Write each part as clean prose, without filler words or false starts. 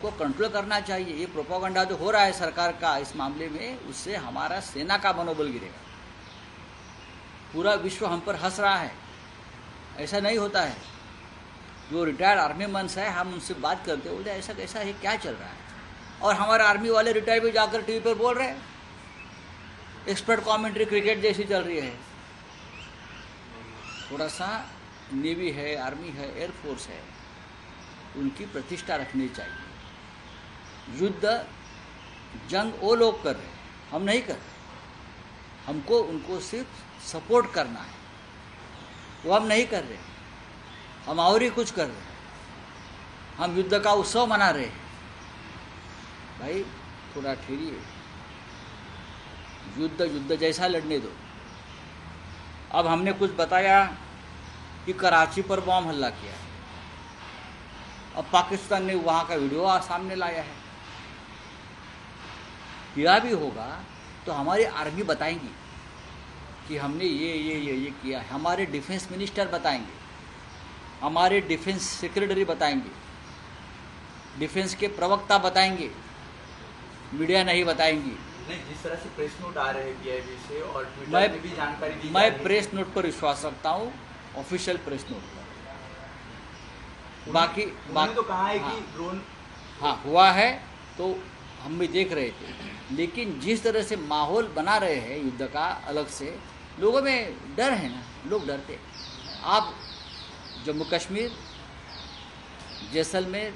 को कंट्रोल करना चाहिए। ये प्रोपागेंडा जो हो रहा है सरकार का इस मामले में, उससे हमारा सेना का मनोबल गिरेगा। पूरा विश्व हम पर हंस रहा है। ऐसा नहीं होता है। जो रिटायर्ड आर्मी मैन्स है, हम उनसे बात करते हैं, बोलते ऐसा कैसा है, क्या चल रहा है। और हमारे आर्मी वाले रिटायर भी जाकर टीवी पर बोल रहे हैं, एक्सपर्ट कमेंट्री क्रिकेट जैसी चल रही है। थोड़ा सा नेवी है, आर्मी है, एयरफोर्स है, उनकी प्रतिष्ठा रखनी चाहिए। युद्ध जंग वो लोग कर रहे हैं, हम नहीं कर रहे। हमको उनको सिर्फ सपोर्ट करना है, वो हम नहीं कर रहे। हम और ही कुछ कर रहे हैं। हम युद्ध का उत्सव मना रहे हैं। भाई थोड़ा ठहरिए, युद्ध युद्ध जैसा लड़ने दो। अब हमने कुछ बताया कि कराची पर बम हमला किया है। अब पाकिस्तान ने वहाँ का वीडियो सामने लाया है। किया भी होगा तो हमारी आर्मी बताएंगी कि हमने ये किया है। हमारे डिफेंस मिनिस्टर बताएंगे, हमारे डिफेंस सेक्रेटरी बताएंगे, डिफेंस के प्रवक्ता बताएंगे, मीडिया नहीं बताएंगी। नहीं, जिस तरह से प्रेस नोट आ रहे हैं पीआईबी से और ट्विटर में भी जानकारी दी मैं प्रेस नोट पर विश्वास रखता हूँ, ऑफिशियल प्रेस नोट पर। बाकी तो कहा है कि ड्रोन हुआ है तो हम भी देख रहे थे, लेकिन जिस तरह से माहौल बना रहे हैं युद्ध का अलग से, लोगों में डर है ना, लोग डरते। आप जम्मू कश्मीर, जैसलमेर,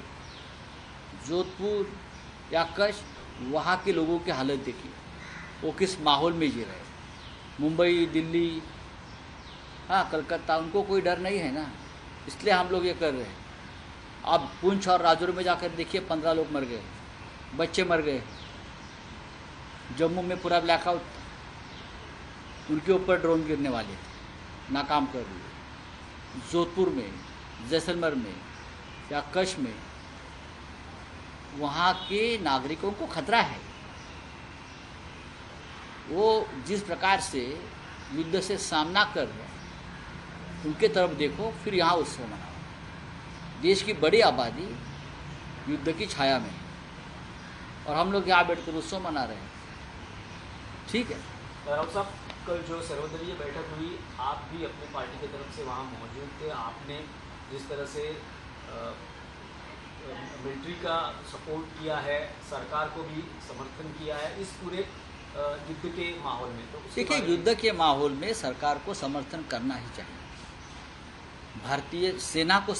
जोधपुर या कच्छ, वहाँ के लोगों की हालत देखिए, वो किस माहौल में जी रहे। मुंबई, दिल्ली, कलकत्ता, उनको कोई डर नहीं है ना, इसलिए हम लोग ये कर रहे हैं। आप पुंछ और राजौरी में जाकर देखिए, 15 लोग मर गए, बच्चे मर गए। जम्मू में पूरा ब्लैकआउट, उनके ऊपर ड्रोन गिरने वाले थे, नाकाम कर दिए। जोधपुर में, जैसलमेर में या कच्छ में, वहाँ के नागरिकों को खतरा है। वो जिस प्रकार से युद्ध से सामना कर रहे हैं, उनके तरफ देखो, फिर यहाँ उत्सव मनाओ। देश की बड़ी आबादी युद्ध की छाया में है और हम लोग यहाँ बैठकर उत्सव मना रहे हैं। ठीक है राउत साहब, कल जो सर्वदलीय बैठक हुई, आप भी अपनी पार्टी की तरफ से वहाँ मौजूद थे। आपने जिस तरह से मिलिट्री का सपोर्ट किया है, सरकार को भी समर्थन किया है इस पूरे युद्ध के माहौल में, तो देखिए, युद्ध के माहौल में सरकार को समर्थन करना ही चाहिए। भारतीय सेना को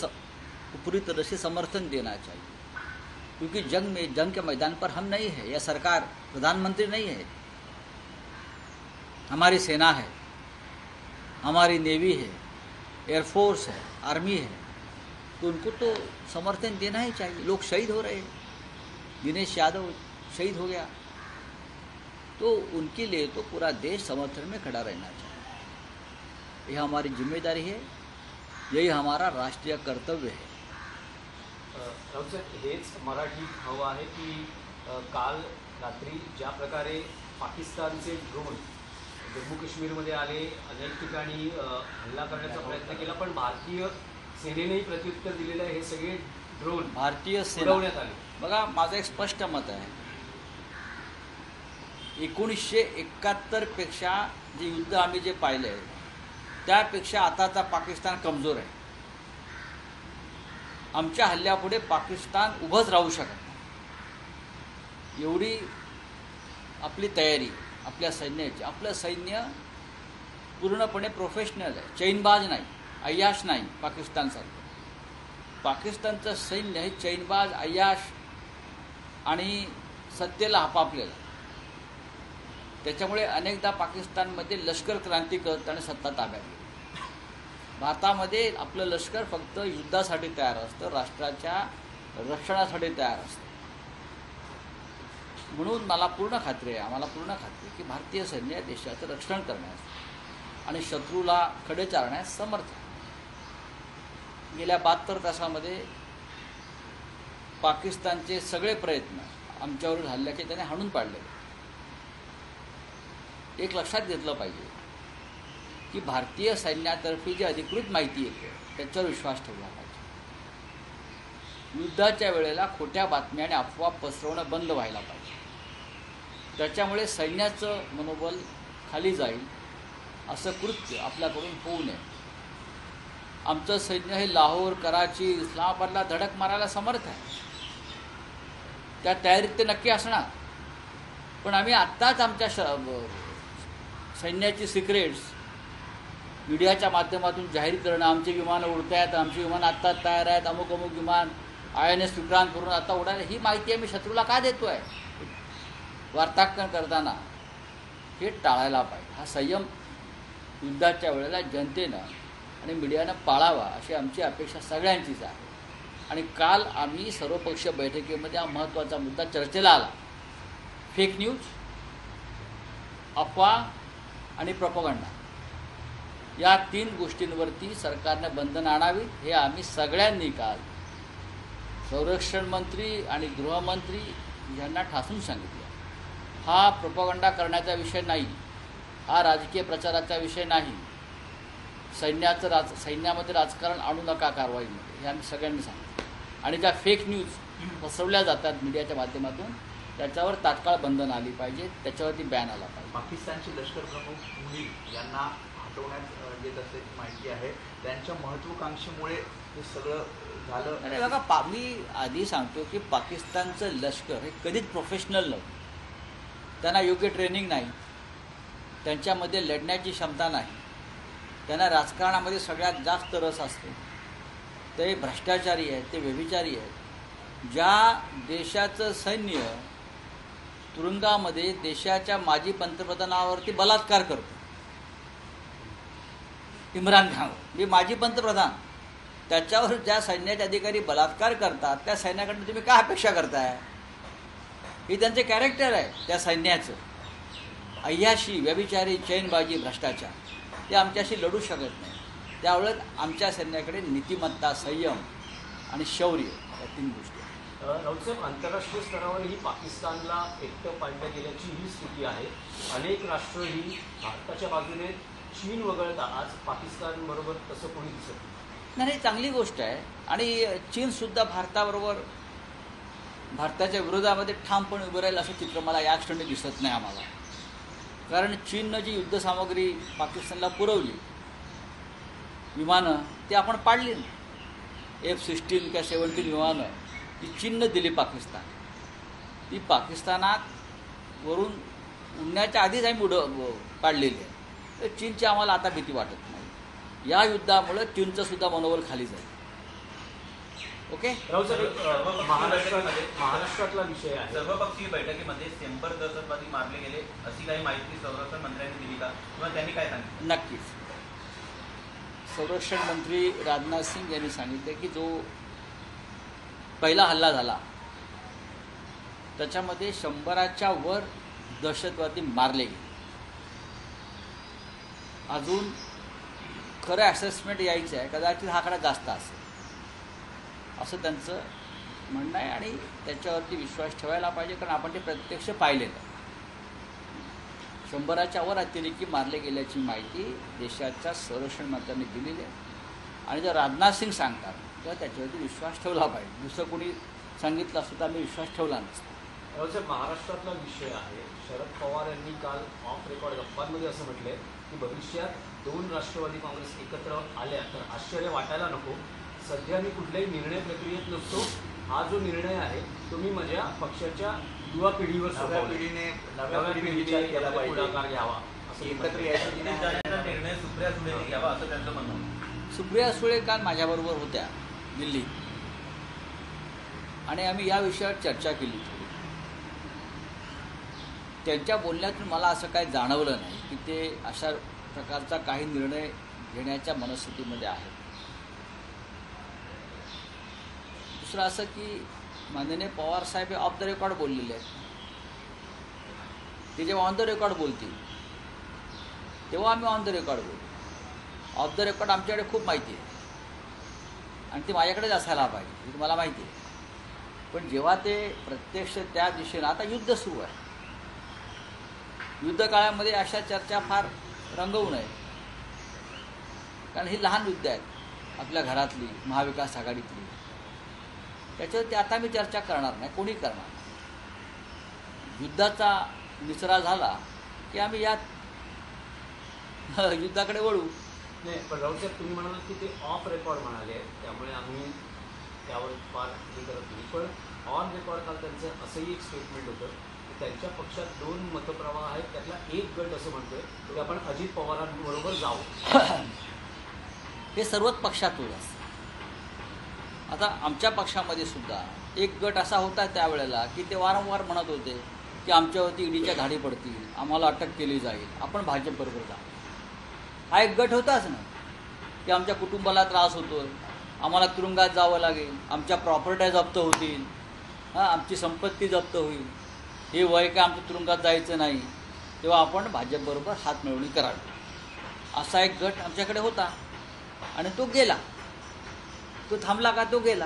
पूरी तरह से समर्थन देना चाहिए, क्योंकि जंग के मैदान पर हम नहीं है, या सरकार, प्रधानमंत्री नहीं है। हमारी सेना है, हमारी नेवी है, एयरफोर्स है, आर्मी है, तो उनको तो समर्थन देना ही चाहिए। लोग शहीद हो रहे हैं, दिनेश यादव शहीद हो गया, तो उनके लिए तो पूरा देश समर्थन में खड़ा रहना चाहिए। यह हमारी जिम्मेदारी है, यही हमारा राष्ट्रीय कर्तव्य है। हेच मराठीत हवं आहे की काल रात्री ज्या प्रकारे पाकिस्तानचे ड्रोन जम्मू काश्मीरमध्ये आले, अनेक ठिकाणी हल्ला करण्याचा प्रयत्न केला, पण भारतीय सेनेनेही प्रत्युत्तर दिलेलं आहे। हे सगळे ड्रोन भारतीय सेना उडवण्यात आले। बघा, माझं एक स्पष्ट मत आहे, 1971 पेक्षा जे युद्ध आम्ही जे पाहिलं आहे, त्यापेक्षा आताचा पाकिस्तान कमजोर आहे। आमच्या हल्ल्यापुढे पाकिस्तान उभंच राहू शकत नाही, एवढी आपली तयारी आपल्या सैन्याची। आपलं सैन्य पूर्णपणे प्रोफेशनल आहे, चैनबाज नाही, अय्याश नाही पाकिस्तानसारखं। पाकिस्तानचं सैन्य हे चैनबाज, अय्याश आणि सत्तेला हपापलेलं। त्याच्यामुळे अनेकदा पाकिस्तानमध्ये लष्कर क्रांती करत आणि सत्ता ताब्यात घेते। भारतामध्ये आपलं लष्कर फक्त युद्धासाठी तयार असतं, राष्ट्राच्या रक्षणासाठी तयार असतं। म्हणून मला पूर्ण खात्री आहे, आम्हाला पूर्ण खात्री आहे की भारतीय सैन्य देशाचं रक्षण करण्यास आणि शत्रूला खडे चारण्यास समर्थ आहे। गेल्या 72 तासामध्ये पाकिस्तानचे सगळे प्रयत्न आमच्यावरील हल्ल्याचे त्याने हाणून पाडले। एक लक्षात घेतलं पाहिजे की भारतीय सैन्यातर्फे जी अधिकृत माहिती येते त्याच्यावर विश्वास ठेवला पाहिजे। युद्धाच्या वेळेला खोट्या बातम्या आणि अफवा पसरवणं बंद व्हायला पाहिजे. त्याच्यामुळे सैन्याचं मनोबल खाली जाईल असं कृत्य आपल्याकडून होऊ नये. आमचं सैन्य हे लाहोर, कराची, इस्लामाबादला धडक मारायला समर्थ आहे. त्या तयारीत ते नक्की असणार. पण आम्ही आत्ताच आमच्या सैन्याची सिक्रेट्स मीडियाच्या माध्यमातून जाहीर करणं, आमची विमानं उडत आहेत, आमची विमानं आत्ताच तयार आहेत, अमुक अमुक विमान INS विक्रांत करून आता उडायला, ही माहिती आम्ही शत्रूला का देतो आहे वार्तांकन करताना? हे टाळायला पाहिजे. हा संयम युद्धाच्या वेळेला जनतेनं आणि मीडियानं पाळावा अशी आमची अपेक्षा सगळ्यांचीच आहे. आणि काल आम्ही सर्वपक्षीय बैठकीमध्ये हा महत्त्वाचा मुद्दा चर्चेला आला. फेक न्यूज, अफवा आणि प्रोपगंडा या 3 गोष्टींवरती सरकारनं बंधनं आणावीत हे आम्ही सगळ्यांनी काल संरक्षण मंत्री आणि गृहमंत्री यांना ठासून सांगितलं. हा प्रोपगंडा करण्याचा विषय नाही, हा राजकीय प्रचाराचा विषय नाही. सैन्यामध्ये राजकारण आणू नका कारवाईमध्ये, हे आम्ही सगळ्यांनी सांगितलं. आणि ज्या फेक न्यूज पसरवल्या जातात मीडियाच्या माध्यमातून त्याच्यावर तात्काळ बंधन आली पाहिजे, त्याच्यावरती बॅन आला पाहिजे. पाकिस्तानचे लष्कर प्रमुख मुनीर यांना हटवण्यात येत असल्याची माहिती आहे. त्यांच्या महत्त्वाकांक्षेमुळे हे सगळं झालं. अरे बघा, मी आधी सांगतो की पाकिस्तानचं लष्कर हे कधीच प्रोफेशनल नव्हतं. त्यांना योग्य ट्रेनिंग नाही, त्यांच्यामध्ये लढण्याची क्षमता नाही, त्यांना राजकारणामध्ये सगळ्यात जास्त रस असतो. ते भ्रष्टाचारी आहेत, ते व्यभिचारी आहेत. ज्या देशाचं सैन्य तुरुंगामध्ये देशाच्या माजी पंतप्रधानावरती बलात्कार करतो, इम्रान खान हे माजी पंतप्रधान, त्याच्यावर ज्या सैन्याचे अधिकारी बलात्कार करतात त्या सैन्याकडून तुम्ही काय अपेक्षा करताय? हे त्यांचे कॅरेक्टर आहे त्या सैन्याचं. अय्याशी, व्यभिचारी, चैनबाजी, भ्रष्टाचार ते आमच्याशी लढू शकत नाही. त्यामुळे आमच्या सैन्याकडे नीतिमत्ता, संयम आणि शौर्य या 3 गोष्टी. राऊतसाहेब, आंतरराष्ट्रीय स्तरावरही पाकिस्तानला एकटं पाडलं गेल्याची ही स्थिती आहे. अनेक राष्ट्र ही भारताच्या बाजूने, चीन वगळता आज पाकिस्तानबरोबर तसं कोणी दिसत नाही. चांगली गोष्ट आहे. आणि चीनसुद्धा भारताच्या विरोधामध्ये ठामपणे उभं राहील असं चित्र मला या क्षणी दिसत नाही आम्हाला. कारण चीननं जी युद्धसामग्री पाकिस्तानला पुरवली, विमानं, ती आपण पाडली ना. F-16 किंवा 17 विमानं ती चीननं दिली पाकिस्तान. ती पाकिस्तानात वरून उडण्याच्या आधीच आम्ही पाडलेली आहे. तर चीनची आम्हाला आता भीती वाटत नाही. या युद्धामुळे चीनचंसुद्धा मनोबल खाली जाईल. ओके. महाराष्ट्रातला विषय आहे. सर्वपक्षीय बैठकीमध्ये सेंबर दहशतवादी मारले गेले अशी काही माहिती संरक्षण मंत्र्यांनी दिली का, किंवा त्यांनी काय सांगितलं? नक्कीच. संरक्षण मंत्री राजनाथ सिंग यांनी सांगितले की जो पहिला हल्ला झाला त्याच्यामध्ये 100च्या वर दहशतवादी मारले गेले. अजून खरं असेसमेंट यायचं आहे, कदाचित हा आकडा जास्त असेल असं त्यांचं म्हणणं आहे. आणि त्याच्यावरती विश्वास ठेवायला पाहिजे, कारण आपण ते प्रत्यक्ष पाहिलेलं. 100च्या वर अतिरेकी मारले गेल्याची माहिती देशाच्या संरक्षण मंत्र्यांनी दिलेली आहे. आणि जर राजनाथ सिंग सांगतात तेव्हा त्याच्यावरती विश्वास ठेवला पाहिजे. दुसरं कोणी सांगितलं असतं तर आम्ही विश्वास ठेवला नसता. रावसाहेब, महाराष्ट्रातला विषय आहे. शरद पवार यांनी काल ऑफ रेकॉर्ड गप्पांमध्ये असं म्हटलंय की भविष्यात 2 राष्ट्रवादी काँग्रेस एकत्र आल्या तर आश्चर्य वाटायला नको. सध्या मी कुठल्याही निर्णय प्रक्रियेत नसतो. हा जो निर्णय आहे तो मी माझ्या पक्षाच्या युवा पिढीवर नव्या पिढीने केला पाहिजे, पुढाकार घ्यावा असं एकत्र यायचा निर्णय सुप्रिया सुळेंनी घ्यावा असं त्यांचं म्हणणं होतं. सुप्रिया सुळे काल माझ्याबरोबर होत्या दिल्लीत आणि आम्ही या विषयावर चर्चा केली थोडी. त्यांच्या बोलण्यातून मला असं काही जाणवलं नाही की ते अशा प्रकारचा काही निर्णय घेण्याच्या मनस्थितीमध्ये आहेत. दुसरं असं की माननीय पवारसाहेब हे ऑफ द रेकॉर्ड बोललेले आहेत. ते जेव्हा ऑन द रेकॉर्ड बोलतील तेव्हा आम्ही ऑन द रेकॉर्ड बोलू. ऑफ द रेकॉर्ड आमच्याकडे खूप माहिती आहे आणि ती माझ्याकडेच असायला पाहिजे, हे तुम्हाला माहिती आहे. पण जेव्हा ते प्रत्यक्ष त्या दिशेनं, आता युद्ध सुरू आहे, युद्धकाळामध्ये अशा चर्चा फार रंगवू नये, कारण ही लहान युद्ध आहेत आपल्या घरातली, महाविकास आघाडीतली. त्याच्यावरती आता मी चर्चा करणार नाही, कोणी करणार नाही. युद्धाचा निचरा झाला की आम्ही यात युद्धाकडे वळू. नाही, पण राऊत साहेब तुम्ही म्हणालात की ते ऑफ रेकॉर्ड म्हणाले, त्यामुळे आम्ही त्यावर फार हे करत नाही. पण ऑन रेकॉर्ड काल त्यांचं असंही एक स्टेटमेंट होतं की त्यांच्या पक्षात 2 मतप्रवाह आहेत, त्यातला एक गट असं म्हणतोय की आपण अजित पवारांबरोबर जाऊ. हे सर्वच पक्षात होत असतं. आता आमच्या पक्षामध्ये सुद्धा एक गट असा होता त्यावेळेला की ते वारंवार म्हणत होते की आमच्यावरती ईडीच्या धाडी पडतील, आम्हाला अटक केली जाईल, आपण भाजपबरोबर जाऊ. हा एक गट होताच ना की आमच्या कुटुंबाला त्रास होतो आहे, आम्हाला तुरुंगात जावं लागेल, आमच्या प्रॉपर्ट्या जप्त होतील, आमची संपत्ती जप्त होईल, हे वय काय आमच्या तुरुंगात जायचं नाही, तेव्हा आपण भाजपबरोबर हात मिळवणी करावी, असा एक गट आमच्याकडे होता. आणि तो गेला, तो थांबला का, तो गेला.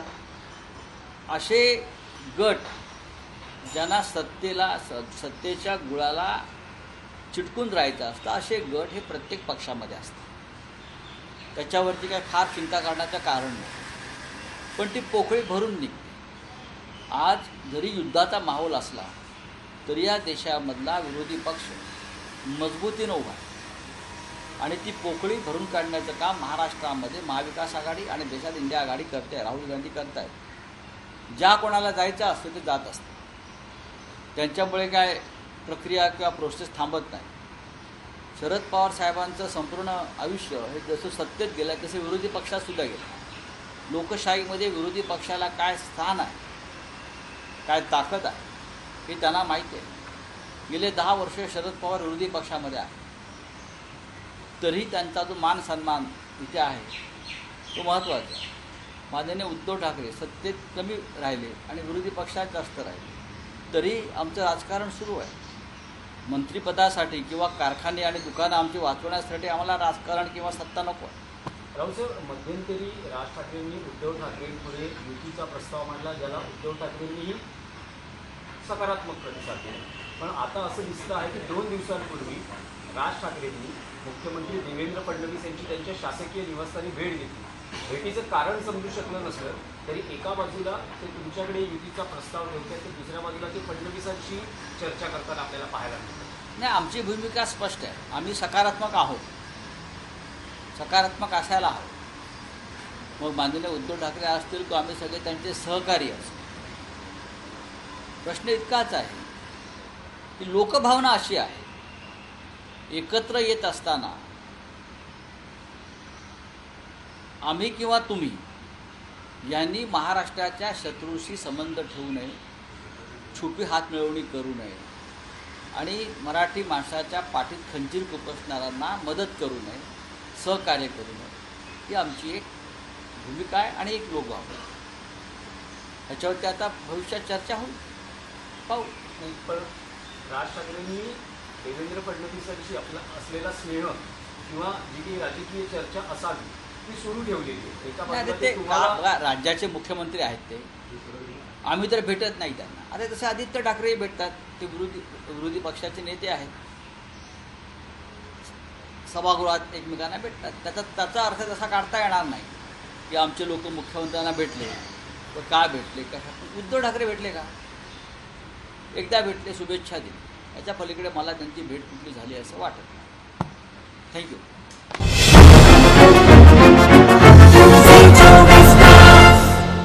असे गट ज्यांना सत्तेच्या गुळाला चिटकून राहायचं असतं, असे गट हे प्रत्येक पक्षामध्ये असतात. त्याच्यावरती काय फार चिंता करण्याचं कारण नाही, पण ती पोकळी भरून निघते. आज जरी युद्धाचा माहोल असला तरी या देशामधला विरोधी पक्ष मजबूतीनं उभा आहे आणि ती पोकळी भरून काढण्याचं काम महाराष्ट्रामध्ये महाविकास आघाडी आणि देशात इंडिया आघाडी करते आहे. राहुल गांधी करत आहेत. ज्या कोणाला जायचं असतं ते जात असतं. त्यांच्यामुळे काय प्रक्रिया किंवा प्रोसेस थांबत नाही. शरद पवार साहेबांचं संपूर्ण आयुष्य हे जसं सत्तेत गेलं तसं विरोधी पक्षातसुद्धा गेलं. लोकशाहीमध्ये विरोधी पक्षाला काय स्थान आहे, काय ताकद आहे हे त्यांना माहिती आहे. गेले 10 वर्ष शरद पवार विरोधी पक्षामध्ये आहे, तरी त्यांचा जो मान सन्मान इथे आहे तो महत्त्वाचा आहे. माननीय उद्धव ठाकरे सत्तेत कमी राहिले आणि विरोधी पक्षात जास्त राहिले, तरी आमचं राजकारण सुरू आहे. मंत्रिपदासाठी किंवा कारखाने आणि दुकानं आमची वाचवण्यासाठी आम्हाला राजकारण किंवा सत्ता नको आहे. राऊतसाहेब, मध्यंतरी राज ठाकरेंनी उद्धव ठाकरेंपुढे युतीचा प्रस्ताव मांडला, ज्याला उद्धव ठाकरेंनीही सकारात्मक प्रतिसाद दिला. पण आता असं दिसतं आहे की 2 दिवसांपूर्वी राज ठाकरेंनी मुख्यमंत्री देवेंद्र फडणवीस यांची त्यांच्या शासकीय निवासस्थानी भेट घेतली. भेटीचं कारण समजू शकलं नसलं तरी एका बाजूला ते तुमच्याकडे युतीचा प्रस्ताव ठेवतात, तर दुसऱ्या बाजूला ते फडणवीसांशी चर्चा करताना आपल्याला पाहायला मिळतं. नाही, आमची भूमिका स्पष्ट आहे. आम्ही सकारात्मक आहोत, सकारात्मक असायला आहोत. मग माननीय उद्धव ठाकरे असतील किंवा आम्ही सगळे त्यांचे सहकारी असतो. प्रश्न इतकाच आहे की लोकभावना अशी आहे, एकत्र येत असताना आम्ही किंवा तुम्ही यांनी महाराष्ट्राच्या शत्रूशी संबंध ठेवू नये, छुपी हात मिळवणी करू नये आणि मराठी माणसाच्या पाठीत खंजीर खुपसणाऱ्यांना मदत करू नये, सहकार्य करू नये, ही आमची एक भूमिका आहे आणि एक लोकभावना. ह्याच्यावरती आता भविष्यात चर्चा होईल, पाहू. नाही, पण राज ठाकरेंनी देवेंद्र फडणवीसांशी आपला असलेला स्नेह किंवा जी काही राजकीय चर्चा असावी ती सुरू ठेवलेली आहे. एका नाही, बाजूला ते तुम्हाला बघा, राज्याचे मुख्यमंत्री आहेत ते, आम्ही तर भेटत नाही त्यांना. आता तसे आदित्य ठाकरेही भेटतात, ते विरोधी पक्षाचे नेते आहेत, सभागृहात एकमेकांना भेटतात. त्याचा अर्थ तसा काढता येणार नाही की आमचे लोक मुख्यमंत्र्यांना भेटले तर का भेटले, कशा. उद्धव ठाकरे भेटले का? एकदा भेटले, शुभेच्छा दिली. याच्या पलीकडे मला त्यांची भेट कुठली झाली असं वाटत नाही. थँक्यू.